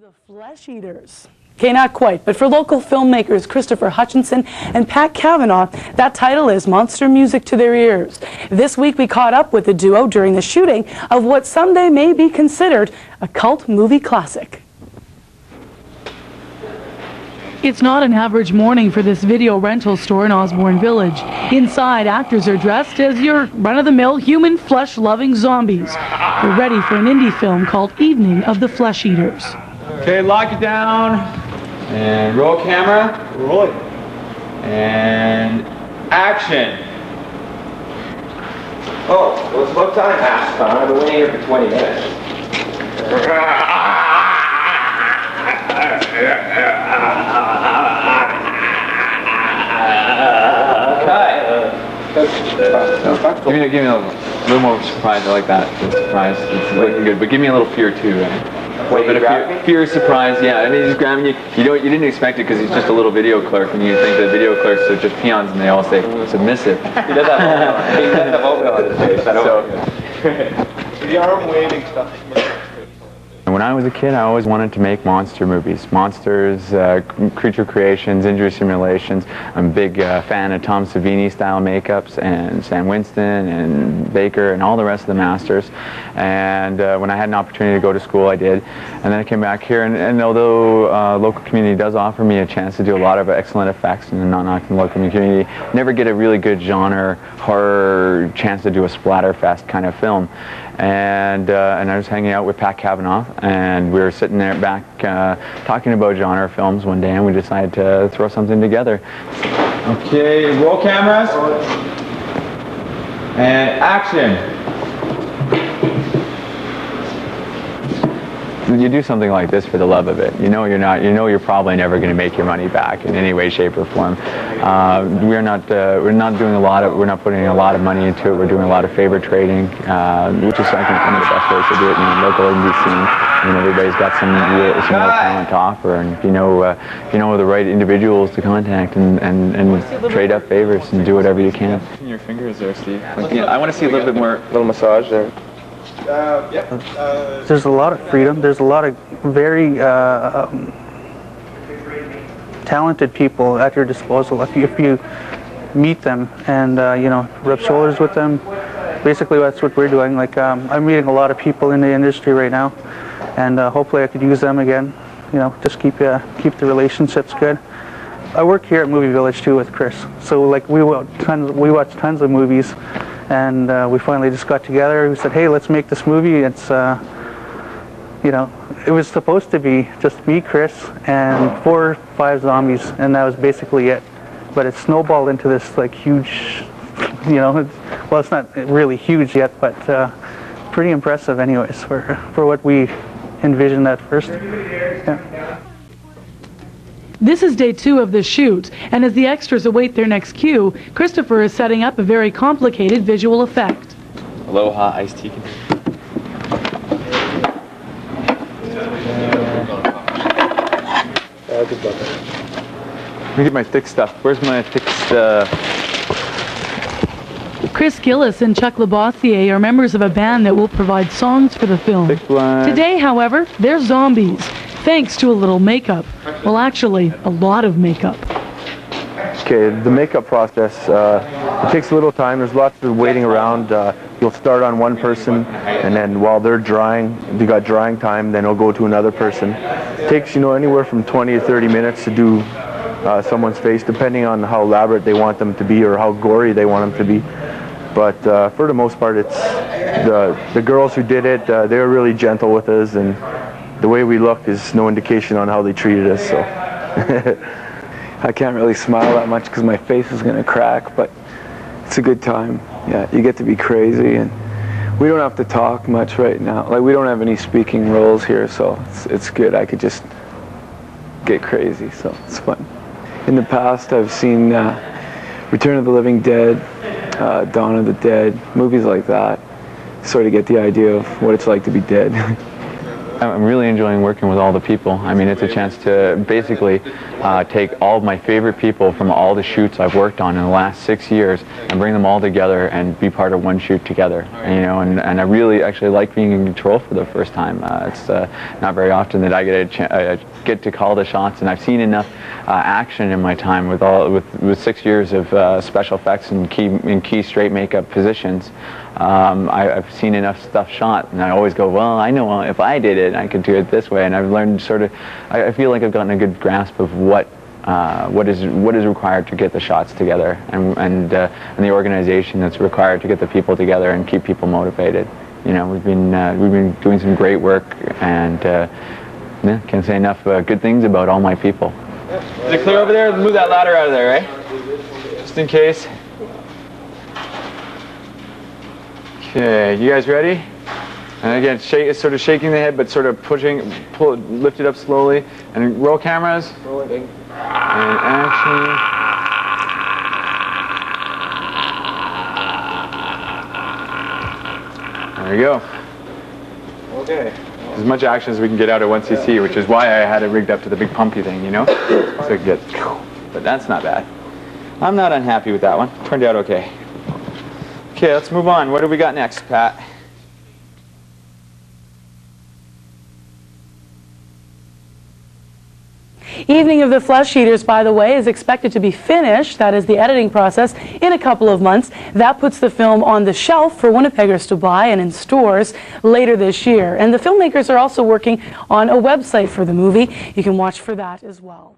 The Flesheaters. Okay, not quite, but for local filmmakers Christopher Hutchinson and Pat Cavanaugh, that title is monster music to their ears. This week we caught up with the duo during the shooting of what someday may be considered a cult movie classic. It's not an average morning for this video rental store in Osborne Village. Inside, actors are dressed as your run-of-the-mill human flesh-loving zombies. They're ready for an indie film called Evening of the Flesheaters. Okay, lock it down. And roll camera. Roll it. And action. Oh, well, it's about time, Aston. I've been waiting here for 20 minutes. Give me a little more surprise. I like that. Surprise. It's looking good, but give me a little fear too, right? A little bit of fear, surprise, yeah. I mean, he's grabbing you. You didn't expect it because he's just a little video clerk, and you think the video clerks are just peons, and they all say submissive. He does have oatmeal on his face. The arm waving stuff. When I was a kid, I always wanted to make monster movies. Monsters, creature creations, injury simulations. I'm a big fan of Tom Savini style makeups and Sam Winston and Baker and all the rest of the masters. And when I had an opportunity to go to school, I did. And then I came back here, and although local community does offer me a chance to do a lot of excellent effects in the non-knocking local community, never get a really good genre horror chance to do a splatterfest kind of film. And I was hanging out with Pat Cavanaugh, and we were sitting there back talking about genre films one day, and we decided to throw something together. Okay, roll cameras, and action. You do something like this for the love of it. You know you're probably never going to make your money back in any way, shape, or form. We're not putting a lot of money into it. We're doing a lot of favor trading, which is I think one of the best ways to do it. You know, local indie scene. Everybody's got some real talent to offer, and if you know the right individuals to contact and trade up favors and do whatever you can. Your fingers there, Steve. I want to see a little bit more, little massage there. There's a lot of freedom. There's a lot of very talented people at your disposal if you meet them and rub shoulders with them. Basically, that's what we're doing. Like I'm meeting a lot of people in the industry right now, and hopefully I could use them again. Just keep the relationships good. I work here at Movie Village too with Chris, so like we watch tons of movies. And we finally just got together. We said, hey, let's make this movie. It's, it was supposed to be just me, Chris, and 4 or 5 zombies, and that was basically it. But it snowballed into this like huge, well, it's not really huge yet, but pretty impressive anyways for what we envisioned at first. Yeah. This is day 2 of the shoot, and as the extras await their next cue, Christopher is setting up a very complicated visual effect. Aloha iced tea. Let me get my thick stuff. Where's my thick stuff? Chris Gillis and Chuck Labossiere are members of a band that will provide songs for the film. Today, however, they're zombies, thanks to a little makeup. Well, actually, a lot of makeup. Okay, the makeup process, it takes a little time. There's lots of waiting around. You'll start on one person, and then while they're drying, they got drying time, then it'll go to another person. It takes, anywhere from 20 to 30 minutes to do someone's face, depending on how elaborate they want them to be or how gory they want them to be. But for the most part, it's the girls who did it, they were really gentle with us, and the way we looked is no indication on how they treated us. So I can't really smile that much because my face is going to crack, but it's a good time. Yeah, you get to be crazy, and we don't have to talk much right now. Like, we don't have any speaking roles here, so it's good. I could just get crazy, so it's fun. In the past, I've seen Return of the Living Dead, Dawn of the Dead, movies like that. Sort of get the idea of what it's like to be dead. I'm really enjoying working with all the people. I mean, it's a chance to basically take all of my favorite people from all the shoots I've worked on in the last 6 years and bring them all together and be part of one shoot together. You know, and I really actually like being in control for the first time. It's not very often that I get to call the shots, and I've seen enough action in my time with 6 years of special effects and key straight makeup positions. I've seen enough stuff shot, and I always go, well, I know if I did it, I could do it this way. And I've learned sort of, I feel like I've gotten a good grasp of what is required to get the shots together, and the organization that's required to get the people together and keep people motivated. You know, we've been doing some great work, and yeah, can't say enough good things about all my people. Is it clear over there? Move that ladder out of there, right? Just in case. Okay, you guys ready? And again, sort of shaking the head, but sort of lift it up slowly. And roll cameras. Rolling. And action. There you go. Okay. As much action as we can get out at 1cc, which is why I had it rigged up to the big pumpy thing, you know? So we can get, but that's not bad. I'm not unhappy with that one. Turned out okay. Okay, let's move on. What do we got next, Pat? Evening of the Flesheaters, by the way, is expected to be finished, that is the editing process, in a couple of months. That puts the film on the shelf for Winnipeggers to buy and in stores later this year. And the filmmakers are also working on a website for the movie. You can watch for that as well.